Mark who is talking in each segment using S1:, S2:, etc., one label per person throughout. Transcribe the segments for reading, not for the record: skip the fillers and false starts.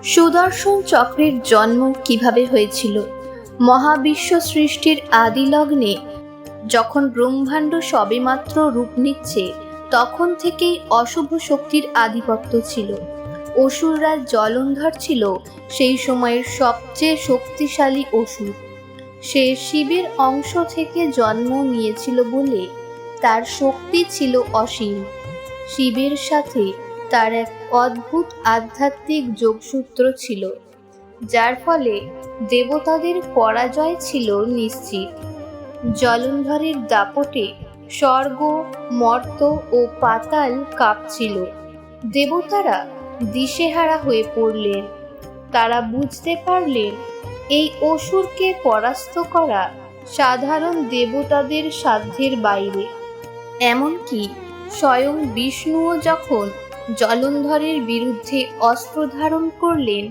S1: সুদর্শন চক্রের জন্ম কিভাবে হয়েছিল? মহাবিশ্ব সৃষ্টির আদি লগ্নে যখন ব্রহ্মাণ্ড সবেমাত্র রূপ নিচ্ছে, তখন থেকেই অশুভ শক্তির আধিপত্য ছিল। অসুররাজ জলন্ধর ছিল সেই সময়ের সবচেয়ে শক্তিশালী অসুর। সে শিবের অংশ থেকে জন্ম নিয়েছিল বলে তার শক্তি ছিল অসীম। শিবের সাথে তার এক অদ্ভুত আধ্যাত্মিক যোগসূত্র ছিল, যার ফলে দেবতাদের পরাজয় ছিল নিশ্চিত। জলন্ধরের দাপটে স্বর্গ, মর্ত ও পাতাল কাঁপছিল। দেবতারা দিশেহারা হয়ে পড়লেন। তারা বুঝতে পারলেন এই অসুরকে পরাস্ত করা সাধারণ দেবতাদের সাধ্যের বাইরে। এমনকি স্বয়ং বিষ্ণুও যখন জলন্ধরের বিরুদ্ধে অস্ত্র ধারণ করলেন,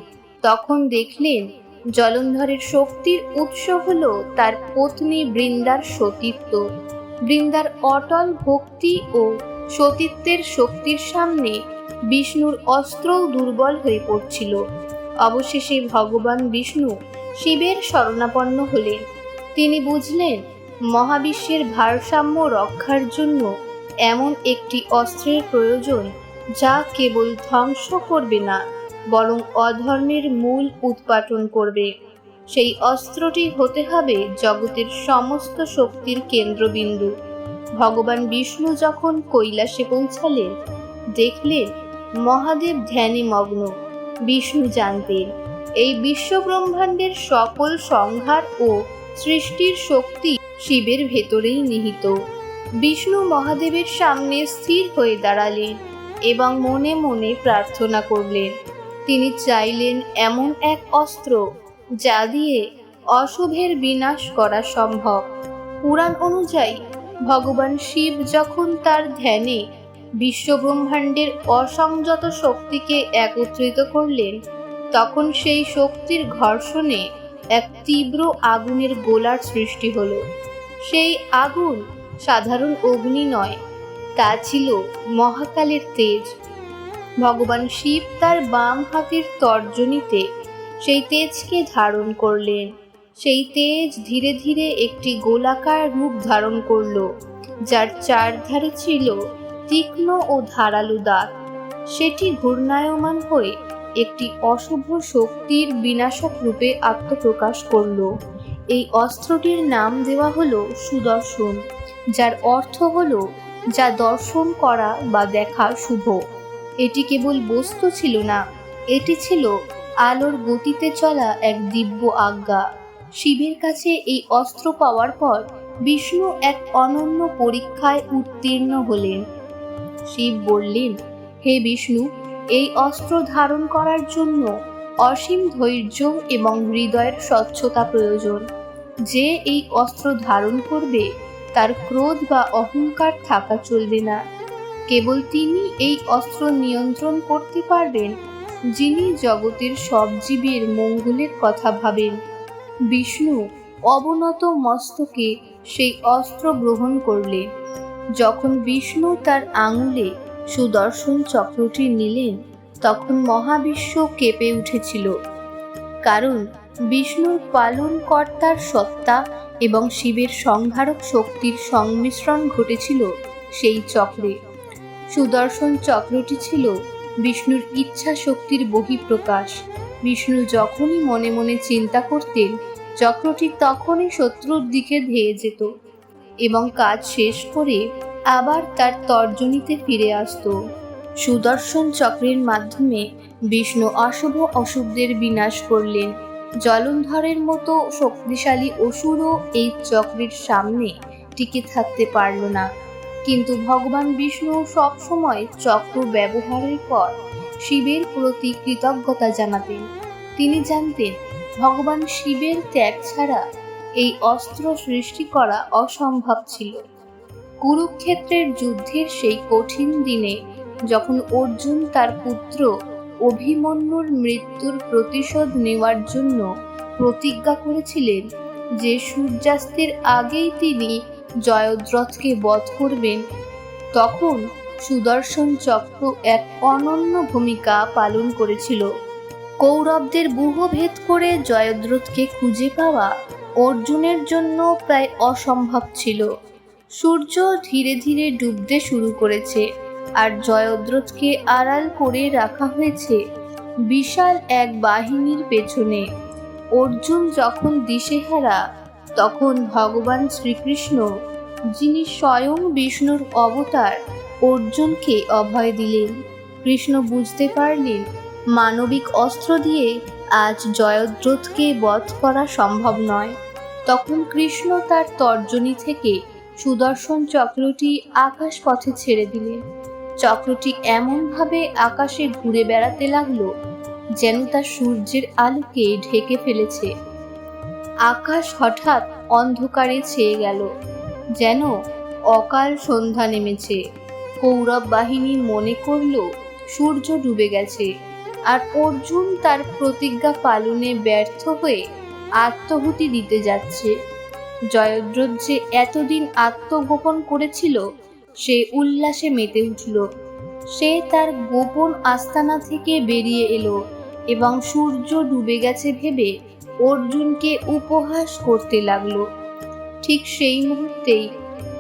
S1: তখন দেখলেন জলন্ধরের শক্তির উৎস হল তার পত্নী বৃন্দার সতীত্ব। বৃন্দার অটল ভক্তি ও সতীত্বের শক্তির সামনে বিষ্ণুর অস্ত্রও দুর্বল হয়ে পড়ছিল। অবশেষে ভগবান বিষ্ণু শিবের শরণাপন্ন হলেন। তিনি বুঝলেন মহাবিশ্বের ভারসাম্য রক্ষার জন্য এমন একটি অস্ত্রের প্রয়োজন, যা কেবল ধ্বংস করবে না, বরং অধর্মের মূল উৎপাটন করবে। সেই অস্ত্রটি হতে হবে জগতের সমস্ত শক্তির কেন্দ্রবিন্দু। ভগবান বিষ্ণু যখন কৈলাসে পৌঁছালেন, দেখলেন মহাদেব ধ্যানে মগ্ন। বিষ্ণু জানতেন এই বিশ্বব্রহ্মাণ্ডের সকল সংহার ও সৃষ্টির শক্তি শিবের ভেতরেই নিহিত। বিষ্ণু মহাদেবের সামনে স্থির হয়ে দাঁড়ালেন এবং মনে মনে প্রার্থনা করলেন। তিনি চাইলেন এমন এক অস্ত্র যা দিয়ে অশুভের বিনাশ করা সম্ভব। পুরাণ অনুযায়ী ভগবান শিব যখন তার ধ্যানে বিশ্বব্রহ্মাণ্ডের অসংযত শক্তিকে একত্রিত করলেন, তখন সেই শক্তির ঘর্ষণে এক তীব্র আগুনের গোলার সৃষ্টি হলো। সেই আগুন সাধারণ অগ্নি নয়, তা ছিল মহাকালের তেজ। ভগবান শিব তার বাম হাতের তর্জনীতে সেই তেজকে ধারণ করলেন। সেই তেজ ধীরে ধীরে একটি গোলাকার রূপ ধারণ করল, যার চারধারে ছিল তীক্ষ্ণ ও ধারালো দাঁত। সেটি ঘূর্ণায়মান হয়ে একটি অশুভ শক্তির বিনাশক রূপে আত্মপ্রকাশ করল। এই অস্ত্রটির নাম দেওয়া হলো সুদর্শন, যার অর্থ হলো যা দর্শন করা বা দেখা শুভ। এটি কেবল বস্তু ছিল না, এটি ছিল আলোর গতিতে চলা এক দিব্য আজ্ঞা। শিবের কাছে এই অস্ত্র পাওয়ার পর বিষ্ণু এক অনন্য পরীক্ষায় উত্তীর্ণ হলেন। শিব বললেন, হে বিষ্ণু, এই অস্ত্র ধারণ করার জন্য অসীম ধৈর্য এবং হৃদয়ের স্বচ্ছতা প্রয়োজন। যে এই অস্ত্র ধারণ করবে তার ক্রোধ বা অহংকার থাকা চলবে না। কেবল তিনি এই অস্ত্র নিয়ন্ত্রণ করতে পারবেন, যিনি জগতের সব জীবের মঙ্গলের কথা ভাবেন। বিষ্ণু অবনত মস্তকে সেই অস্ত্র গ্রহণ করলেন। যখন বিষ্ণু তার আঙুলে সুদর্শন চক্রটি নিলেন, তখন মহাবিশ্ব কেঁপে উঠেছিল। কারণ বিষ্ণুর পালনকর্তার সত্তা এবং শিবের সংহারক শক্তির সংমিশ্রণ ঘটেছিল সেই চক্রে। সুদর্শন চক্রটি ছিল বিষ্ণুর ইচ্ছা শক্তির বহিঃপ্রকাশ। বিষ্ণু যখনই মনে মনে চিন্তা করতেন, চক্রটি তখনই শত্রুর দিকে ধেয়ে যেত এবং কাজ শেষ করে আবার তার তর্জনীতে ফিরে আসত। সুদর্শন চক্রের মাধ্যমে বিষ্ণু অশুভদের বিনাশ করলেন। জলন্ধরের মতো শক্তিশালী অসুরও এই চক্রের সামনে টিকে থাকতে পারল না। কিন্তু ভগবান বিষ্ণু সবসময় চক্র ব্যবহারের পর শিবের প্রতি কৃতজ্ঞতা জানাতেন। তিনি জানতেন ভগবান শিবের ত্যাগ ছাড়া এই অস্ত্র সৃষ্টি করা অসম্ভব ছিল। কুরুক্ষেত্রের যুদ্ধের সেই কঠিন দিনে যখন অর্জুন তার পুত্র অভিমন্যুর মৃত্যুর প্রতিশোধ নেওয়ার জন্য প্রতিজ্ঞা করেছিলেন যে সূর্যাস্তের আগেই তিনি জয়দ্রথকে বধ করবেন, তখন সুদর্শন চক্র এক অনন্য ভূমিকা পালন করেছিল। কৌরবদের ব্যূহ ভেদ করে জয়দ্রথকে খুঁজে পাওয়া অর্জুনের জন্য প্রায় অসম্ভব ছিল। সূর্য ধীরে ধীরে ডুবতে শুরু করেছে, আর জয়দ্রথকে আড়াল করে রাখা হয়েছে বিশাল এক বাহিনীর পেছনে। অর্জুন যখন দিশেহারা, তখন ভগবান শ্রীকৃষ্ণ, যিনি স্বয়ং বিষ্ণুর অবতার, অর্জুনকে অভয় দিলেন। কৃষ্ণ বুঝতে পারলেন মানবিক অস্ত্র দিয়ে আজ জয়দ্রথকে বধ করা সম্ভব নয়। তখন কৃষ্ণ তার তর্জনী থেকে সুদর্শন চক্রটি আকাশ পথে ছেড়ে দিলেন। চক্রটি এমনভাবে আকাশে ঘুরে বেড়াতে লাগলো যেন তা সূর্যের আলোকে ঢেকে ফেলেছে। আকাশ হঠাৎ অন্ধকারে ছেয়ে গেল, যেন অকাল সন্ধ্যা নেমেছে। কৌরব বাহিনী মনে করল সূর্য ডুবে গেছে, আর অর্জুন তার প্রতিজ্ঞা পালনে ব্যর্থ হয়ে আত্মহুতি দিতে যাচ্ছে। জয়দ্রথ যে এতদিন আত্মগোপন করেছিল, সে উল্লাসে মেতে উঠল। সে তার গোপন আস্তানা থেকে বেরিয়ে এলো এবং সূর্য ডুবে গেছে ভেবে অর্জুনকে উপহাস করতে লাগলো। ঠিক সেই মুহূর্তেই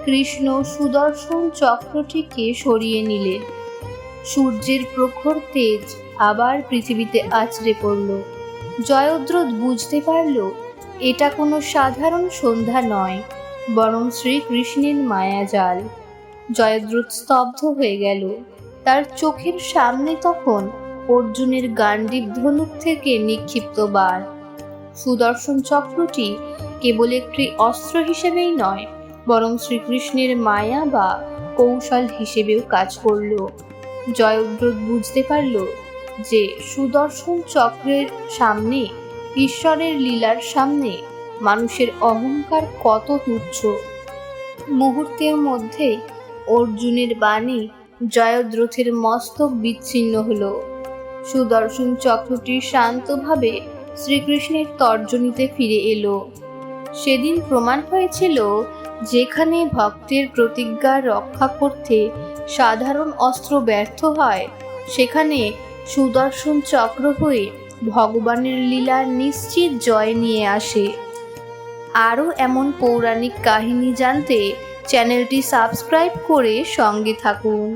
S1: কৃষ্ণ সুদর্শন চক্রটিকে সরিয়ে নিলেন। সূর্যের প্রখর তেজ আবার পৃথিবীতে আছড়ে পড়ল। জয়দ্রথ বুঝতে পারল এটা কোনো সাধারণ সন্ধ্যা নয়, বরং শ্রীকৃষ্ণের মায়াজাল। জয়দ্রথ স্তব্ধ হয়ে গেল। তার চোখের সামনে তখন অর্জুনের গান্ডীব ধনুক থেকে নিক্ষিপ্ত বাণ। সুদর্শন চক্রটি কেবল একটি অস্ত্র হিসেবেই নয়, বরং শ্রীকৃষ্ণের মায়া বা কৌশল হিসেবেও কাজ করল। জয়দ্রথ বুঝতে পারল যে সুদর্শন চক্রের সামনে, ঈশ্বরের লীলার সামনে মানুষের অহংকার কত তুচ্ছ। মুহূর্তের মধ্যে অর্জুনের বাণে জয়দ্রথের মস্তক বিচ্ছিন্ন হলো। সুদর্শন চক্রটি শান্তভাবে শ্রীকৃষ্ণের তর্জনীতে ফিরে এলো। সেদিন প্রমাণ হয়েছিল, যেখানে ভক্তের প্রতিজ্ঞা রক্ষা করতে সাধারণ অস্ত্র ব্যর্থ হয়, সেখানে সুদর্শন চক্র হয়ে ভগবানের লীলার নিশ্চিত জয় নিয়ে আসে। আরও এমন পৌরাণিক কাহিনী জানতে চ্যানেলটি সাবস্ক্রাইব করে সঙ্গে থাকুন।